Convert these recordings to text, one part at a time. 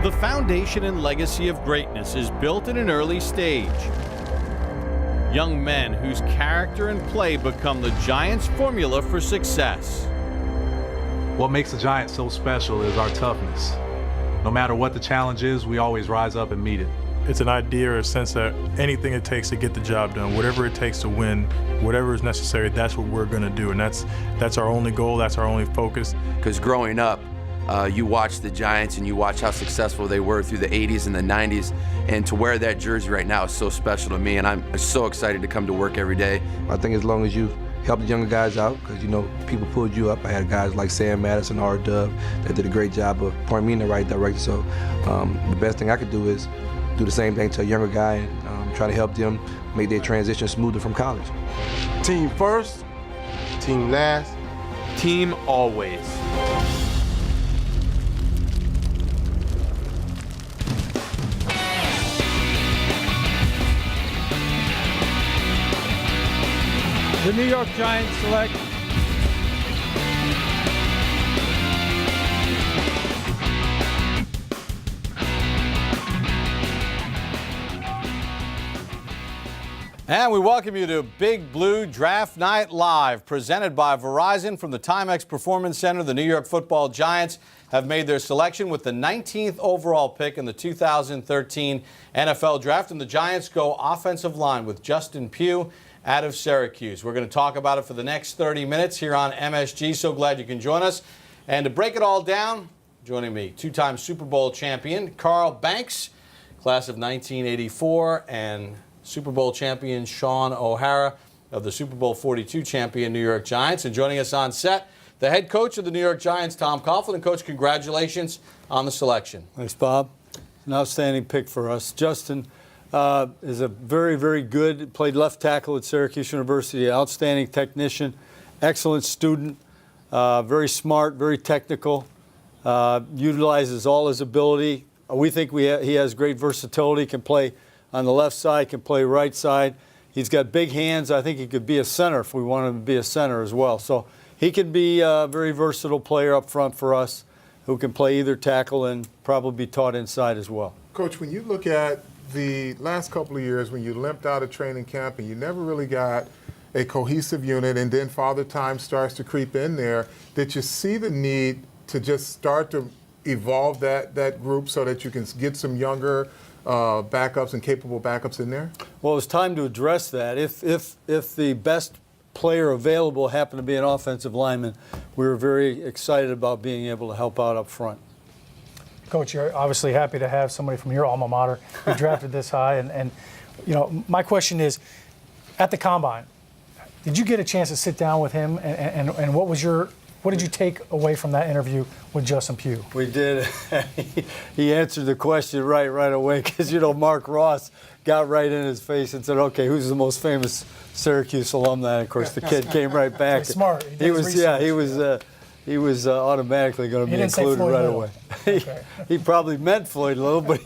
The foundation and legacy of greatness is built in an early stage. Young men whose character and play become the Giants' formula for success. What makes the Giants so special is our toughness. No matter what the challenge is, we always rise up and meet it. It's an idea or a sense that anything it takes to get the job done, whatever it takes to win, whatever is necessary, that's what we're going to do. And that's our only goal, that's our only focus. Because growing up, you watch the Giants and you watch how successful they were through the 80s and the 90s, and to wear that jersey right now is so special to me, and I'm so excited to come to work every day. I think as long as you help the younger guys out, because you know people pulled you up. I had guys like Sam Madison, R. Dub, that did a great job of pointing me in the right direction. So the best thing I could do is do the same thing to a younger guy and try to help them make their transition smoother from college. Team first, team last, team always. The New York Giants select And we welcome you to Big Blue Draft Night Live, presented by Verizon from the Timex Performance Center. The New York Football Giants have made their selection with the 19th overall pick in the 2013 NFL Draft, and the Giants go offensive line with Justin Pugh out of Syracuse. We're going to talk about it for the next 30 minutes here on MSG. So glad you can join us. And to break it all down, joining me, two-time Super Bowl champion Carl Banks, class of 1984, and Super Bowl champion Sean O'Hara of the Super Bowl 42 champion New York Giants. And joining us on set, the head coach of the New York Giants, Tom Coughlin. And Coach, congratulations on the selection. Thanks, Bob. An outstanding pick for us. Justin is a very, very good, played left tackle at Syracuse University, outstanding technician, excellent student, very smart, very technical, utilizes all his ability. We think he has great versatility, can play on the left side, can play right side. He's got big hands. I think he could be a center if we want him to be a center as well. So he can be a very versatile player up front for us who can play either tackle and probably be taught inside as well. Coach, when you look at the last couple of years when you limped out of training camp and you never really got a cohesive unit, and then Father Time starts to creep in there, did you see the need to just start to evolve that group so that you can get some younger backups and capable backups in there? Well, it's time to address that. If the best player available happened to be an offensive lineman, we were very excited about being able to help out up front. Coach, you're obviously happy to have somebody from your alma mater who drafted this high. And you know, my question is, at the Combine, did you get a chance to sit down with him? And what did you take away from that interview with Justin Pugh? We did. He answered the question right away because, you know, Mark Ross got right in his face and said, okay, who's the most famous Syracuse alumni? Of course, the kid came right back. Smart. He was automatically going to be included right away. Okay. He probably meant Floyd Little, but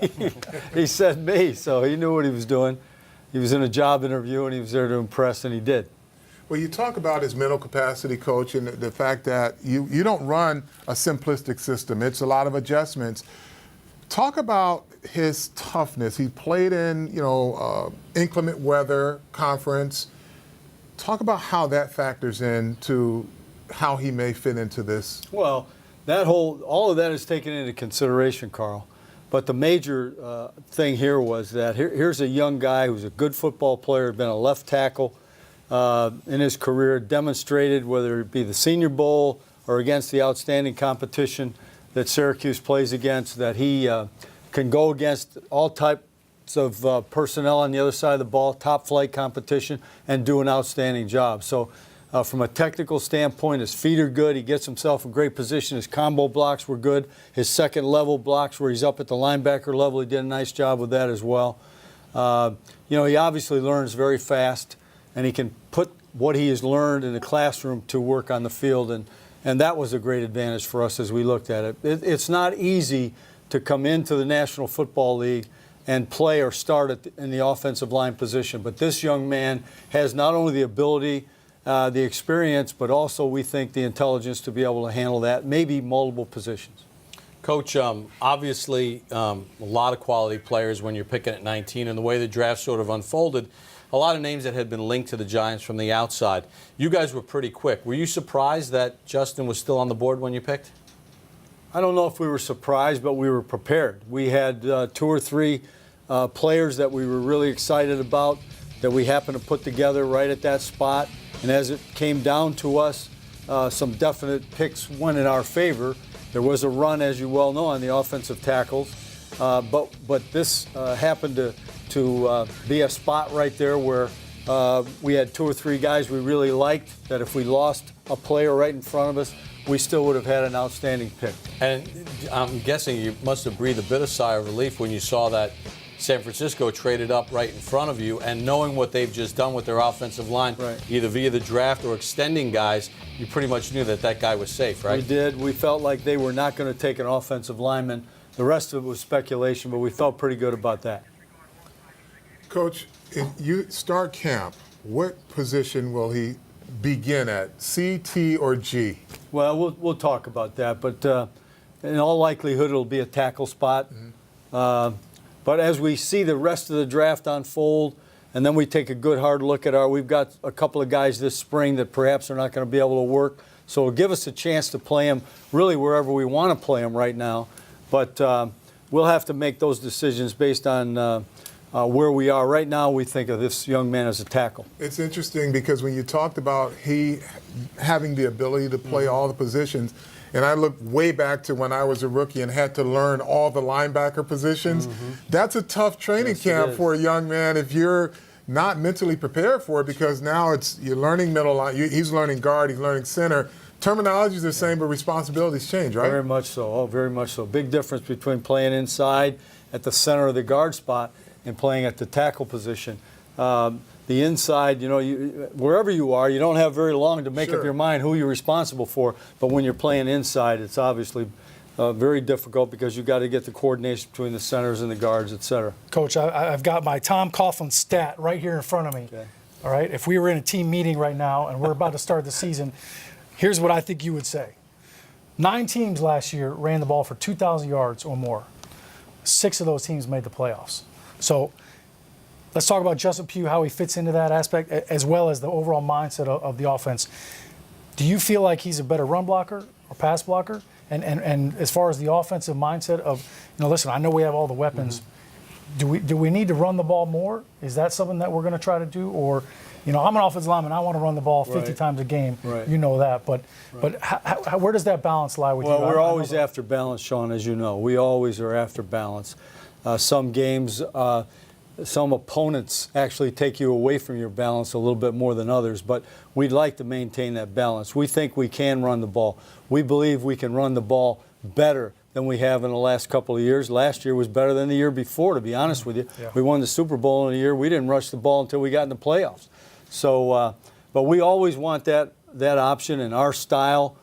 he said me, so he knew what he was doing. He was in a job interview, and he was there to impress, and he did. Well, you talk about his mental capacity, Coach, and the fact that you don't run a simplistic system. It's a lot of adjustments. Talk about his toughness. He played in, inclement weather conference. Talk about how that factors into how he may fit into this. Well, all of that is taken into consideration, Carl. But the major thing here was that here's a young guy who's a good football player, been a left tackle in his career, demonstrated, whether it be the Senior Bowl or against the outstanding competition that Syracuse plays against, that he can go against all types of personnel on the other side of the ball, top flight competition, and do an outstanding job. So from a technical standpoint, his feet are good. He gets himself in great position. His combo blocks were good. His second level blocks where he's up at the linebacker level, he did a nice job with that as well. He obviously learns very fast, and he can put what he has learned in the classroom to work on the field, and that was a great advantage for us as we looked at it. It's not easy to come into the National Football League and play or start in the offensive line position, but this young man has not only the ability, the experience, but also we think the intelligence to be able to handle that, maybe multiple positions. Coach, obviously a lot of quality players when you're picking at 19, and the way the draft sort of unfolded, a lot of names that had been linked to the Giants from the outside. You guys were pretty quick. Were you surprised that Justin was still on the board when you picked? I don't know if we were surprised, but we were prepared. We had 2 or 3 players that we were really excited about that we happened to put together right at that spot. And as it came down to us, some definite picks went in our favor. There was a run, as you well know, on the offensive tackles. But this happened to be a spot right there where we had 2 or 3 guys we really liked, that if we lost a player right in front of us, we still would have had an outstanding pick. And I'm guessing you must have breathed a bit of sigh of relief when you saw that San Francisco traded up right in front of you, and knowing what they've just done with their offensive line, right, either via the draft or extending guys, you pretty much knew that that guy was safe, right? We did. We felt like they were not going to take an offensive lineman. The rest of it was speculation, but we felt pretty good about that. Coach, if you start camp, what position will he begin at, C, T, or G? Well, we'll talk about that, but in all likelihood, it'll be a tackle spot. Mm-hmm. But as we see the rest of the draft unfold, and then we take a good hard look at we've got a couple of guys this spring that perhaps are not going to be able to work. So it'll give us a chance to play them really wherever we want to play them right now. But we'll have to make those decisions based on where we are. Right now, we think of this young man as a tackle. It's interesting because when you talked about he having the ability to play all the positions, and I look way back to when I was a rookie and had to learn all the linebacker positions. Mm-hmm. That's a tough training camp for a young man if you're not mentally prepared for it, because now you're learning middle line. He's learning guard. He's learning center. Terminology is the same, but responsibilities change, right? Very much so. Oh, very much so. Big difference between playing inside at the center of the guard spot and playing at the tackle position. The inside, wherever you are, you don't have very long to make up your mind who you're responsible for. But when you're playing inside, it's obviously very difficult because you've got to get the coordination between the centers and the guards, et cetera. Coach, I've got my Tom Coughlin stat right here in front of me. Okay. All right, if we were in a team meeting right now and we're about to start the season, here's what I think you would say. 9 teams last year ran the ball for 2,000 yards or more. 6 of those teams made the playoffs. So let's talk about Justin Pugh, how he fits into that aspect, as well as the overall mindset of the offense. Do you feel like he's a better run blocker or pass blocker? And as far as the offensive mindset of, listen, I know we have all the weapons. Mm-hmm. Do we need to run the ball more? Is that something that we're going to try to do? Or, I'm an offensive lineman. I want to run the ball 50 times a game. Right. You know that. But where does that balance lie with you? Well, we're always after balance, Sean, as you know. We always are after balance. Some games, some opponents actually take you away from your balance a little bit more than others, but we'd like to maintain that balance. We think we can run the ball. We believe we can run the ball better than we have in the last couple of years. Last year was better than the year before, to be honest with you. Yeah. We won the Super Bowl in a year. We didn't rush the ball until we got in the playoffs. So, but we always want that option, and our style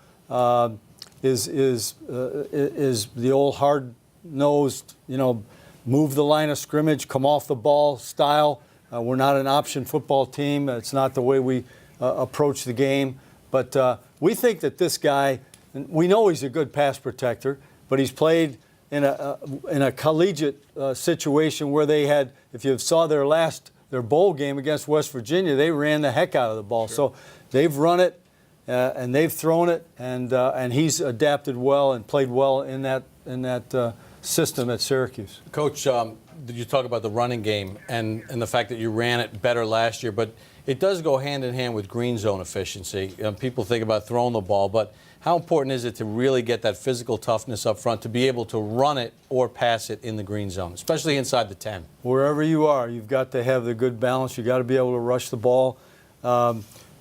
is the old hard-nosed, move the line of scrimmage, come off the ball style. We're not an option football team. It's not the way we approach the game. But we think that this guy, we know he's a good pass protector, but he's played in a collegiate situation where they had, if you saw their bowl game against West Virginia, they ran the heck out of the ball. Sure. So they've run it and they've thrown it, and he's adapted well and played well in that system at Syracuse. Coach, did you talk about the running game and the fact that you ran it better last year, but it does go hand in hand with green zone efficiency. People think about throwing the ball, but how important is it to really get that physical toughness up front to be able to run it or pass it in the green zone, especially inside the 10? Wherever you are, you've got to have the good balance. You've got to be able to rush the ball.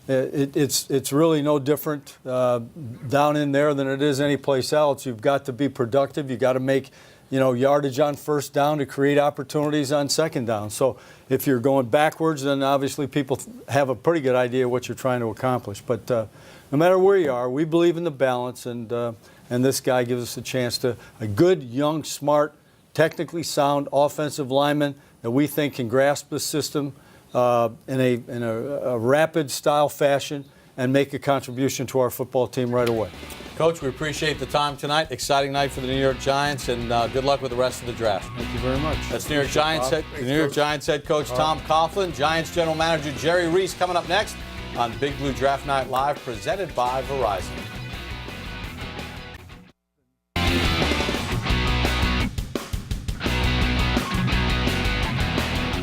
It's really no different down in there than it is anyplace else. You've got to be productive. You've got to make yardage on first down to create opportunities on second down. So if you're going backwards, then obviously people have a pretty good idea what you're trying to accomplish. But no matter where you are, we believe in the balance, and this guy gives us a chance to a good, young, smart, technically sound offensive lineman that we think can grasp the system in a rapid style fashion and make a contribution to our football team right away. Coach, we appreciate the time tonight. Exciting night for the New York Giants, and good luck with the rest of the draft. Thank you very much. That's New York Giants head coach Tom Coughlin, Giants general manager Jerry Reese coming up next on Big Blue Draft Night Live, presented by Verizon.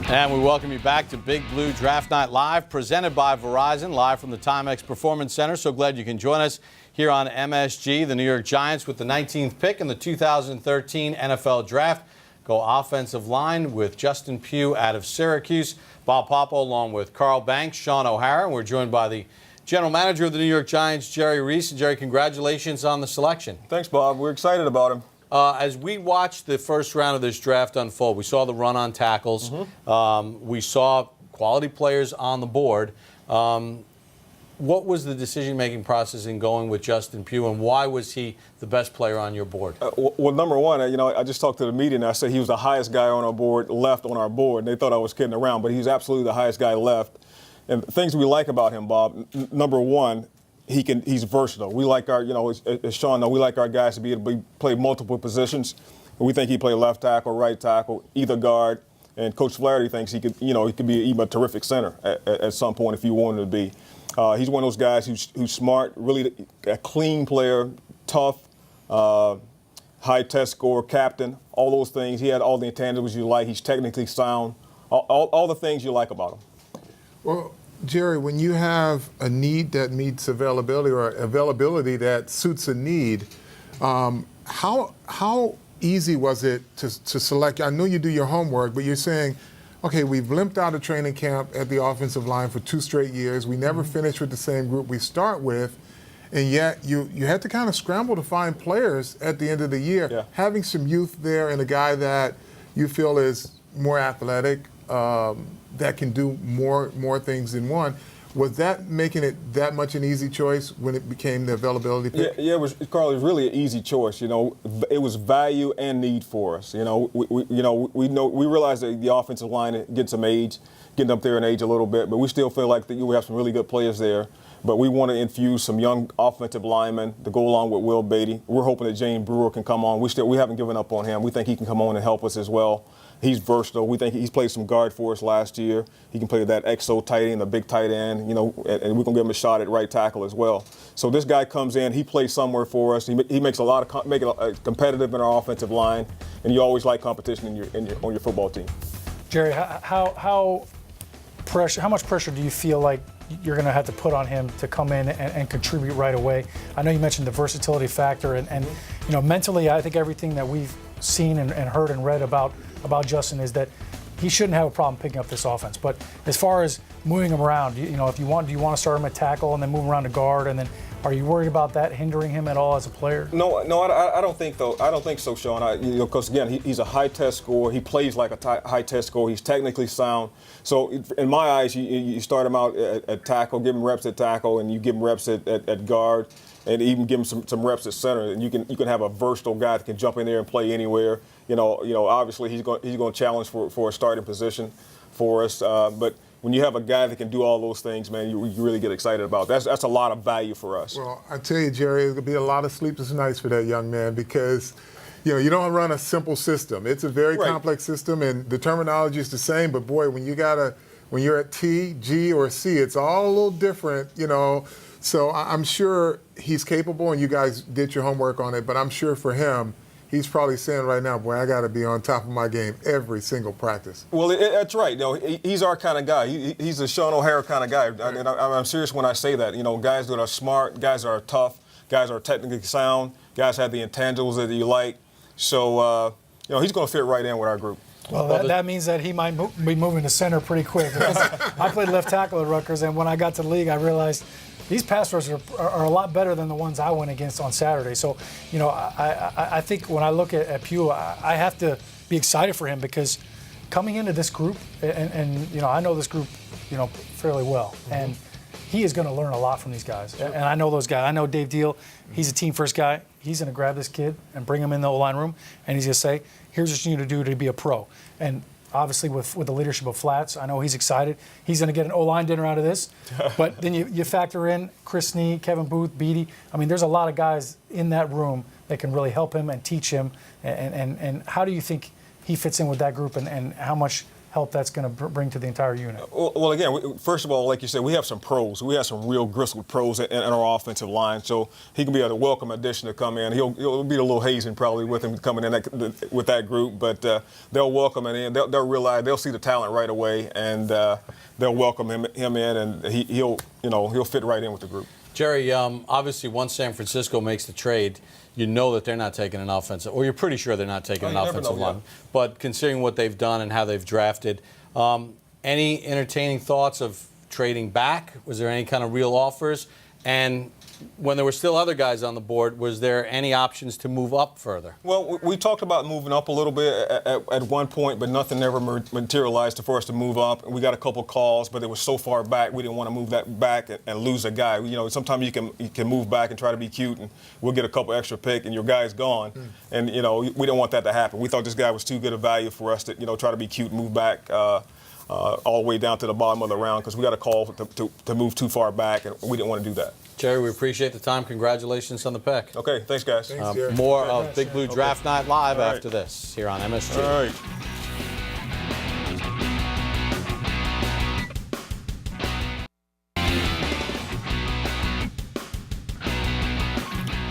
And we welcome you back to Big Blue Draft Night Live, presented by Verizon, live from the Timex Performance Center. So glad you can join us here on MSG. The New York Giants with the 19th pick in the 2013 NFL Draft go offensive line with Justin Pugh out of Syracuse, Bob Papa along with Carl Banks, Sean O'Hara. And we're joined by the general manager of the New York Giants, Jerry Reese. And Jerry, congratulations on the selection. Thanks, Bob. We're excited about him. As we watched the first round of this draft unfold, we saw the run on tackles. We saw quality players on the board. What was the decision-making process in going with Justin Pugh, and why was he the best player on your board? Well, number one, I just talked to the media, and I said he was the highest guy on our board, left on our board. And they thought I was kidding around, but he's absolutely the highest guy left. And things we like about him, Bob, number one, he's versatile. We like our, as Sean knows, we like our guys to be able to play multiple positions. We think he play left tackle, right tackle, either guard. And Coach Flaherty thinks he could, he could be even a terrific center at some point if he wanted to be. He's one of those guys who's smart, really a clean player, tough, high test score, captain, all those things. He had all the intangibles you like. He's technically sound, all the things you like about him. Well, Jerry, when you have a need that meets availability or availability that suits a need, how easy was it to select? I know you do your homework, but you're saying, okay, we've limped out of training camp at the offensive line for 2 straight years. We never finished with the same group we start with, and yet you had to kind of scramble to find players at the end of the year. Yeah. Having some youth there and a guy that you feel is more athletic, that can do more things than one. Was that making it that much an easy choice when it became the availability pick? Yeah, Carl, it was really an easy choice. It was value and need for us. We realize that the offensive line getting up there in age a little bit, but we still feel like that we have some really good players there. But we want to infuse some young offensive linemen to go along with Will Beatty. We're hoping that Jane Brewer can come on. We haven't given up on him. We think he can come on and help us as well. He's versatile. We think he's played some guard for us last year. He can play that exo tight end, a big tight end, and we're going to give him a shot at right tackle as well. So this guy comes in, he plays somewhere for us. He makes make it competitive in our offensive line, and you always like competition on your football team. Jerry, how much pressure do you feel like you're going to have to put on him to come in and contribute right away? I know you mentioned the versatility factor, and mentally, I think everything that we've seen and heard and read about Justin is that he shouldn't have a problem picking up this offense. But as far as moving him around, if you want, do you want to start him at tackle and then move him around to guard, and then are you worried about that hindering him at all as a player? No, I don't think though. I don't think so, Sean. Because again, he's a high test scorer. He plays like a high test scorer. He's technically sound. So in my eyes, you start him out at tackle, give him reps at tackle, and you give him reps at guard, and even give him some reps at center. And you can have a versatile guy that can jump in there and play anywhere. Obviously he's going to challenge for a starting position for us. But when you have a guy that can do all those things, man, you really get excited about. That's a lot of value for us. Well, I tell you, Jerry, it's going to be a lot of sleepless nights for that young man because, you don't run a simple system. It's a very complex system, and the terminology is the same. But boy, when you're at T, G, or C, it's all a little different, So I'm sure he's capable, and you guys did your homework on it. But I'm sure for him, he's probably saying right now, boy, I got to be on top of my game every single practice. Well, that's right. He's our kind of guy. He's a Sean O'Hara kind of guy. Right. And I'm serious when I say that. Guys that are smart, guys that are tough, guys that are technically sound, guys have the intangibles that you like. So, he's going to fit right in with our group. Well, that means that he might be moving to center pretty quick. Because I played left tackle at Rutgers, and when I got to the league, I realized these pass rushers are a lot better than the ones I went against on Saturday. So, I think when I look at Pugh, I have to be excited for him because coming into this group, and I know this group, fairly well, and he is going to learn a lot from these guys. And I know those guys. I know Dave Deal. He's a team first guy. He's going to grab this kid and bring him in the O-line room, and he's going to say, here's what you need to do to be a pro. And obviously with the leadership of Flats. I know he's excited. He's going to get an O-line dinner out of this. But then you factor in Chris Nee, Kevin Booth, Beatty. I mean, there's a lot of guys in that room that can really help him and teach him. And how do you think he fits in with that group, and how much help that's going to bring to the entire unit? Well, again, first of all, like you said, we have some pros. We have some real gristled pros in our offensive line, so he can be a welcome addition to come in. He'll be a little hazing probably with him coming in with that group, but they'll welcome him in. They'll realize, they'll see the talent right away, and they'll welcome him in, and he'll fit right in with the group. Jerry, obviously once San Francisco makes the trade, you know that they're not taking an offensive, or you're pretty sure they're not taking an offensive line. But considering what they've done and how they've drafted, any entertaining thoughts of trading back? Was there any kind of real offers? And when there were still other guys on the board, was there any options to move up further? Well, we talked about moving up a little bit at one point, but nothing ever materialized for us to move up. We got a couple calls, but it was so far back, we didn't want to move that back and lose a guy. You know, sometimes you can move back and try to be cute, and we'll get a couple extra pick, and your guy's gone. And, you know, we didn't want that to happen. We thought this guy was too good a value for us to, try to be cute and move back all the way down to the bottom of the round, because we got a call to move too far back, and we didn't want to do that. Jerry, we appreciate the time. Congratulations on the pick. Okay, thanks, guys. More of Big Blue Draft Night Live after this here on MSG. All right.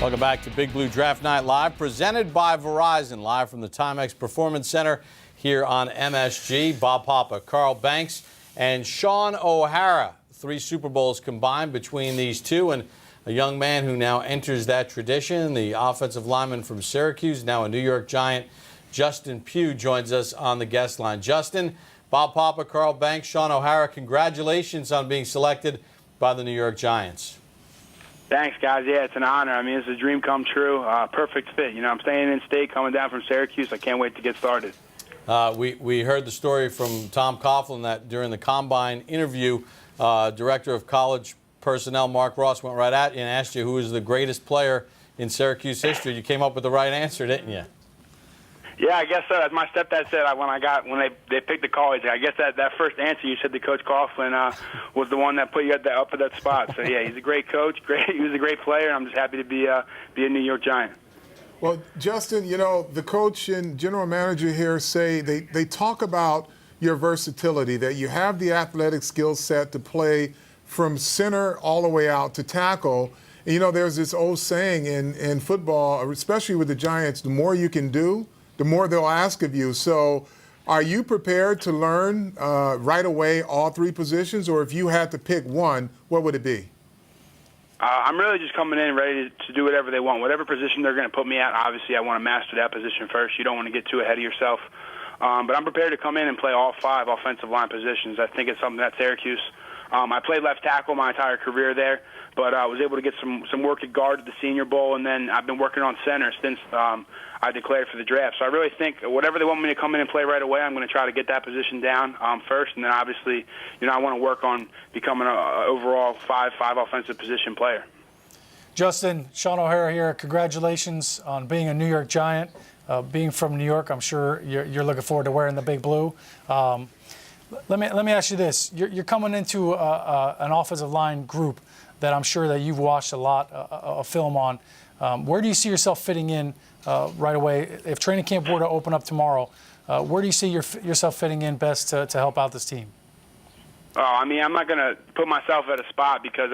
Welcome back to Big Blue Draft Night Live, presented by Verizon, live from the Timex Performance Center here on MSG. Bob Papa, Carl Banks, and Sean O'Hara. 3 Super Bowls combined between these two, and a young man who now enters that tradition, the offensive lineman from Syracuse, now a New York Giant, Justin Pugh, joins us on the guest line. Justin, Bob Papa, Carl Banks, Sean O'Hara, congratulations on being selected by the New York Giants. Thanks, guys. Yeah, it's an honor. I mean, it's a dream come true. Perfect fit. I'm staying in state, coming down from Syracuse. I can't wait to get started. We heard the story from Tom Coughlin that during the Combine interview, Director of College Personnel Mark Ross went right at you and asked you who was the greatest player in Syracuse history. You came up with the right answer, didn't you? Yeah, I guess so. As my stepdad said when they picked the college, I guess that first answer you said to Coach Coughlin was the one that put you up at that spot. So yeah, he's a great coach. He was a great player, and I'm just happy to be a New York Giant. Well, Justin, the coach and general manager here say they talk about your versatility, that you have the athletic skill set to play from center all the way out to tackle. And, there's this old saying in football, especially with the Giants, the more you can do, the more they'll ask of you. So are you prepared to learn right away all 3 positions, or if you had to pick one, what would it be? I'm really just coming in ready to do whatever they want. Whatever position they're going to put me at, obviously I want to master that position first. You don't want to get too ahead of yourself. But I'm prepared to come in and play all 5 offensive line positions. I think it's something at Syracuse. I played left tackle my entire career there, but I was able to get some work at guard at the Senior Bowl, and then I've been working on center since I declared for the draft. So I really think whatever they want me to come in and play right away, I'm going to try to get that position down first, and then obviously, I want to work on becoming an overall 5 offensive position player. Justin, Sean O'Hara here. Congratulations on being a New York Giant. Being from New York, I'm sure you're looking forward to wearing the big blue. Let me ask you this: you're coming into an offensive line group that I'm sure that you've watched a lot of film on. Where do you see yourself fitting in right away? If training camp were to open up tomorrow, where do you see yourself fitting in best to help out this team? I'm not going to put myself at a spot because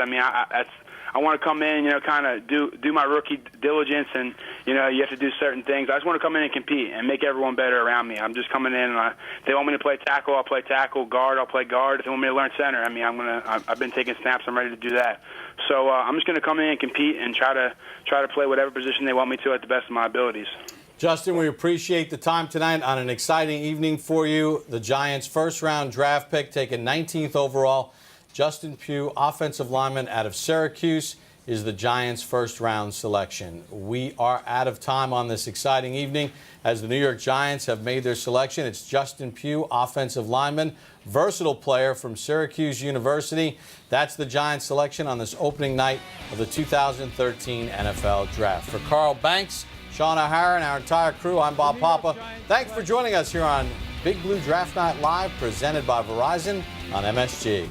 I want to come in, kind of do my rookie diligence, and you have to do certain things. I just want to come in and compete and make everyone better around me. I'm just coming in, and if they want me to play tackle, I'll play tackle. Guard, I'll play guard. If they want me to learn center, I've been taking snaps. I'm ready to do that. So I'm just going to come in and compete and try to play whatever position they want me to at the best of my abilities. Justin, we appreciate the time tonight on an exciting evening for you. The Giants' first-round draft pick, taken 19th overall. Justin Pugh, offensive lineman out of Syracuse, is the Giants' first-round selection. We are out of time on this exciting evening as the New York Giants have made their selection. It's Justin Pugh, offensive lineman, versatile player from Syracuse University. That's the Giants' selection on this opening night of the 2013 NFL Draft. For Carl Banks, Sean O'Hara, and our entire crew, I'm Bob Papa. Thanks for joining us here on Big Blue Draft Night Live presented by Verizon on MSG.